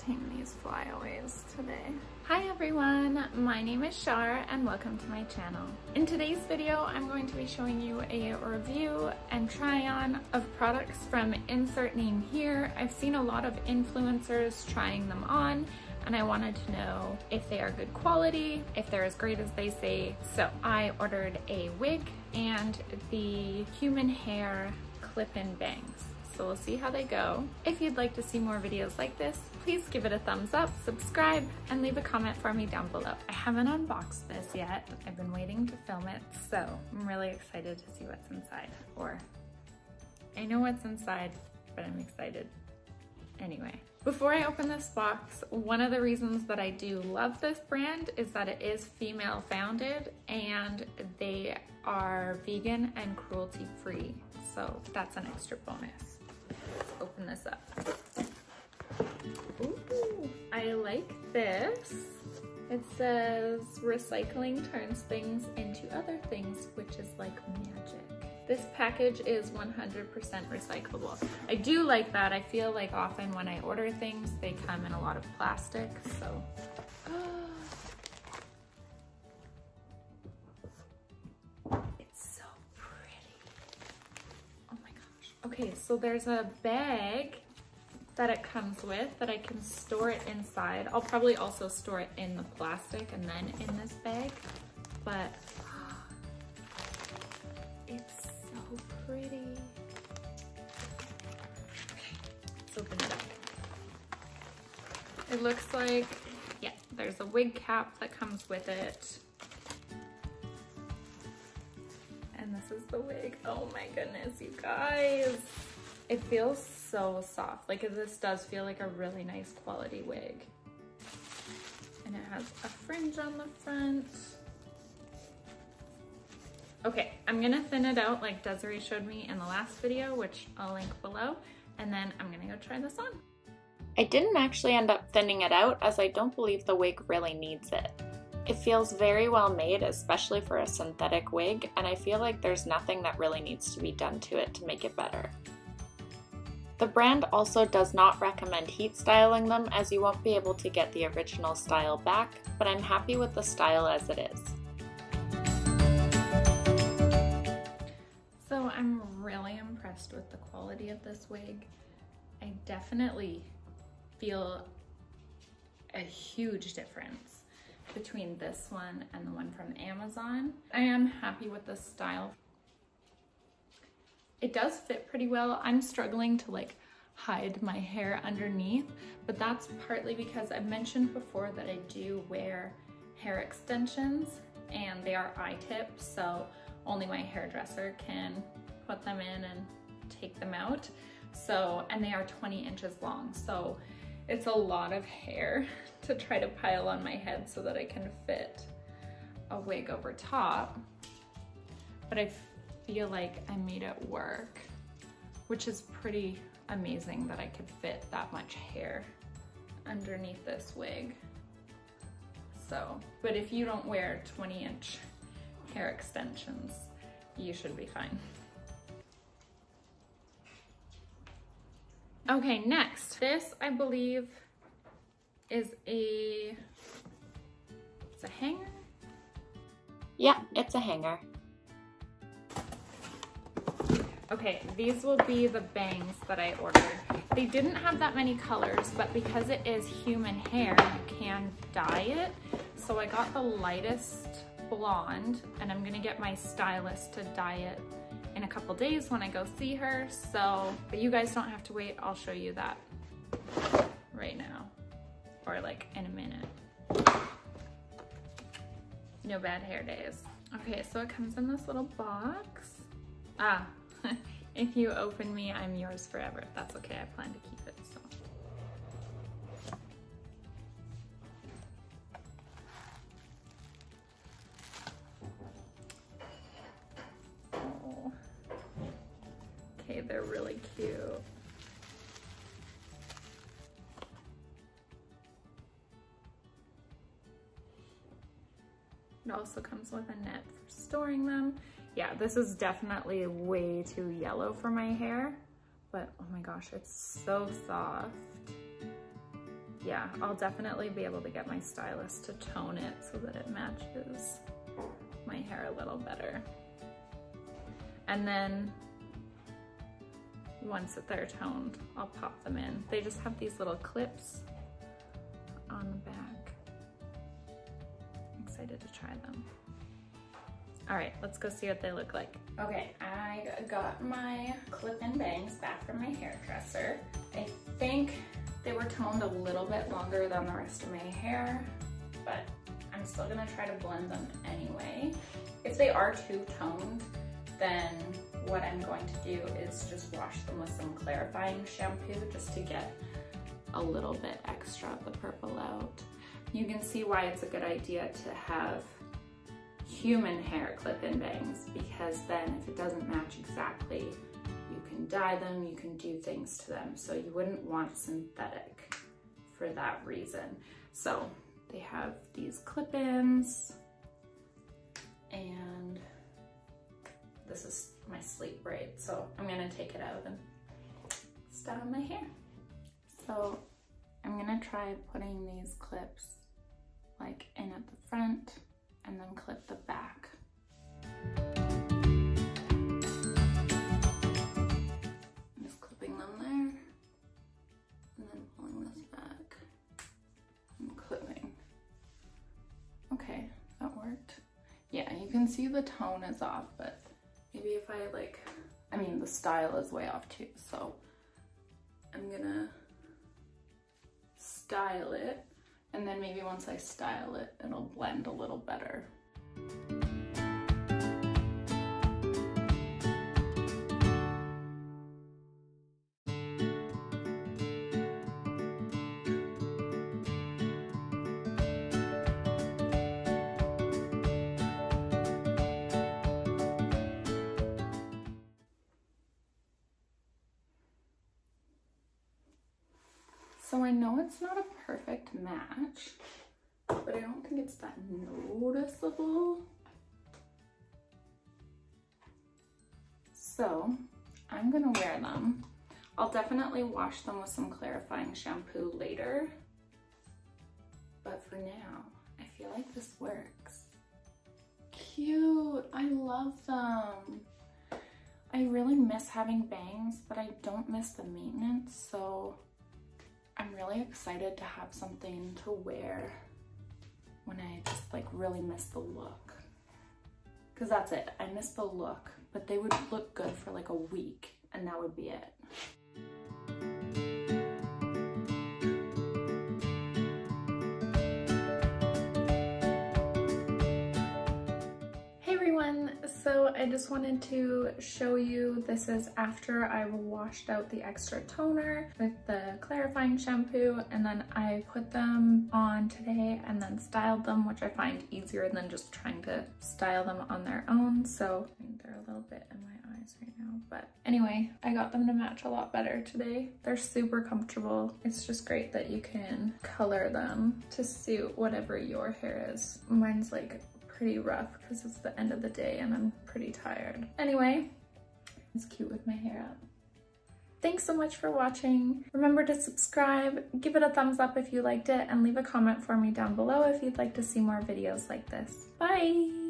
tame these flyaways today. Hi everyone, my name is Shar and welcome to my channel. In today's video, I'm going to be showing you a review and try on of products from insert name here. I've seen a lot of influencers trying them on and I wanted to know if they are good quality, if they're as great as they say. So I ordered a wig and the human hair clip-in bangs. So we'll see how they go. If you'd like to see more videos like this, please give it a thumbs up, subscribe, and leave a comment for me down below. I haven't unboxed this yet. I've been waiting to film it, so I'm really excited to see what's inside. Or, I know what's inside, but I'm excited anyway. Before I open this box, one of the reasons that I do love this brand is that it is female founded and they are vegan and cruelty free. So that's an extra bonus. Let's open this up. Ooh, I like this. It says recycling turns things into other things, which is like magic. This package is 100% recyclable. I do like that. I feel like often when I order things, they come in a lot of plastic, so. It's so pretty. Oh my gosh. Okay, so there's a bag that it comes with that I can store it inside. I'll probably also store it in the plastic and then in this bag, but it's so pretty. Okay, let's open it up. It looks like, yeah, there's a wig cap that comes with it. And this is the wig. Oh my goodness, you guys. It feels so soft. Like this does feel like a really nice quality wig. And it has a fringe on the front. Okay, I'm gonna thin it out like Desiree showed me in the last video, which I'll link below, and then I'm gonna go try this on. I didn't actually end up thinning it out as I don't believe the wig really needs it. It feels very well made, especially for a synthetic wig, and I feel like there's nothing that really needs to be done to it to make it better. The brand also does not recommend heat styling them as you won't be able to get the original style back, but I'm happy with the style as it is. So I'm really impressed with the quality of this wig. I definitely feel a huge difference between this one and the one from Amazon. I am happy with the style. It does fit pretty well. I'm struggling to like hide my hair underneath, but that's partly because I've mentioned before that I do wear hair extensions and they are eye tips, so only my hairdresser can put them in and take them out. So, and they are 20 inches long. So it's a lot of hair to try to pile on my head so that I can fit a wig over top. But I feel like I made it work, which is pretty amazing that I could fit that much hair underneath this wig. So, but if you don't wear 20-inch hair extensions, you should be fine. Okay, next. This, I believe, is it's a hanger? Yeah, it's a hanger. Okay, these will be the bangs that I ordered. They didn't have that many colors, but because it is human hair, you can dye it. So I got the lightest blonde, and I'm gonna get my stylist to dye it in a couple days when I go see her. So, but you guys don't have to wait. I'll show you that right now, or like in a minute. No bad hair days. Okay, so it comes in this little box. Ah, if you open me, I'm yours forever. That's okay, I plan to keep it, so. Oh. Okay, they're really cute. It also comes with a net for storing them. Yeah, this is definitely way too yellow for my hair, but oh my gosh, it's so soft. yeah, I'll definitely be able to get my stylist to tone it so that it matches my hair a little better. And then once that they're toned, I'll pop them in. They just have these little clips on the back. I'm excited to try them. All right, let's go see what they look like. Okay, I got my clip-in bangs back from my hairdresser. I think they were toned a little bit longer than the rest of my hair, but I'm still gonna try to blend them anyway. If they are too toned, then what I'm going to do is just wash them with some clarifying shampoo just to get a little bit extra of the purple out. You can see why it's a good idea to have human hair clip-in bangs, because then if it doesn't match exactly, you can dye them, you can do things to them. So you wouldn't want synthetic for that reason. So they have these clip-ins, and this is my sleep braid. So I'm gonna take it out and style my hair. So I'm gonna try putting these clips like in at the front and then clip the back. I'm just clipping them there and then pulling this back and clipping. Okay, that worked. Yeah, you can see the tone is off, but maybe if I I mean the style is way off too, so I'm gonna style it, and then maybe once I style it, it'll blend a little better. So I know it's not a perfect match, but I don't think it's that noticeable. So I'm gonna wear them. I'll definitely wash them with some clarifying shampoo later, but for now, I feel like this works. Cute, I love them. I really miss having bangs, but I don't miss the maintenance, so I'm really excited to have something to wear when I just really miss the look. Cause that's it, I miss the look, but they would look good for a week and that would be it. So I just wanted to show you, this is after I washed out the extra toner with the clarifying shampoo, and then I put them on today and then styled them, which I find easier than just trying to style them on their own. So I mean, they're a little bit in my eyes right now, but anyway, I got them to match a lot better today. They're super comfortable. It's just great that you can color them to suit whatever your hair is. Mine's pretty rough because it's the end of the day and I'm pretty tired. Anyway, it's cute with my hair up. Thanks so much for watching. Remember to subscribe, give it a thumbs up if you liked it, and leave a comment for me down below if you'd like to see more videos like this. Bye!